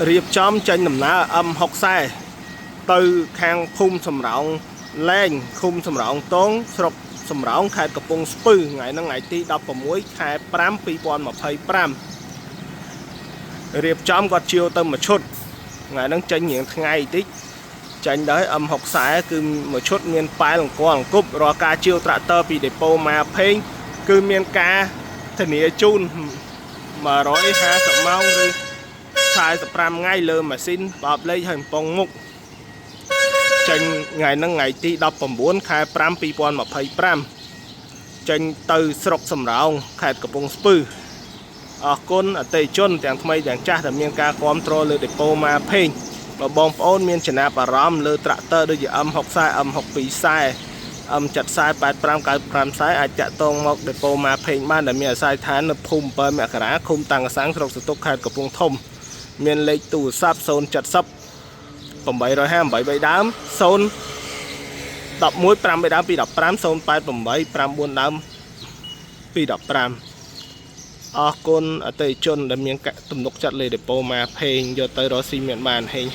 រៀបចំចេញដំណើរ M60 ទៅខាងភូមិសំរោងលែងឃុំសំរោងតងស្រុកសំរោងខេត្តកំពង់ស្ពឺថ្ងៃហ្នឹងថ្ងៃទី16 ខែ 5 2025រៀបចំគាត់ជាវទៅមួយឈុតថ្ងៃហ្នឹងចេញរៀងថ្ងៃតិចចាញ់ដល់ M60 គឺមួយឈុតមានប៉ែលអង្គអង្គប់រាល់ការជាវត្រាក់ទ័រពីដេប៉ូម៉ាផេងគឺមានការធានាជូន150ម៉ោងឬ45ថ្ងៃលើម៉ាស៊ីនបោកលេខហើយកំប៉ុងមុខចេញថ្ងៃហ្នឹងថ្ងៃទី19 ខែ 5 2025ចេញទៅស្រុកសំរោងខេត្តកំពង់ស្ពឺអរគុណអតិថិជនទាំងថ្មីទាំងចាស់ដែលមានការគាំទ្រលើដេប៉ូម៉ាផេងបើបងប្អូនមានចំណាប់អារម្មណ៍លើត្រាក់ទ័រដូចជា M60 M62 ខ្សែ M70 85 95ខ្សែអាចតាក់ទងមកដេប៉ូម៉ាផេងបានដែលមានអាស័យដ្ឋាននៅភូមិ7មករាឃុំតាំងកសាំងស្រុកសតុកខេត្តកំពង់ធំមានលេខទូរស័ព្ទ070 858ដើម011 5ដើម215 088 9ដើម215អរគុណអតិថិជនដែលមានទំនុកចិត្តលើដេប៉ូម៉ាផេងយកទៅរកស៊ីមានបានហេង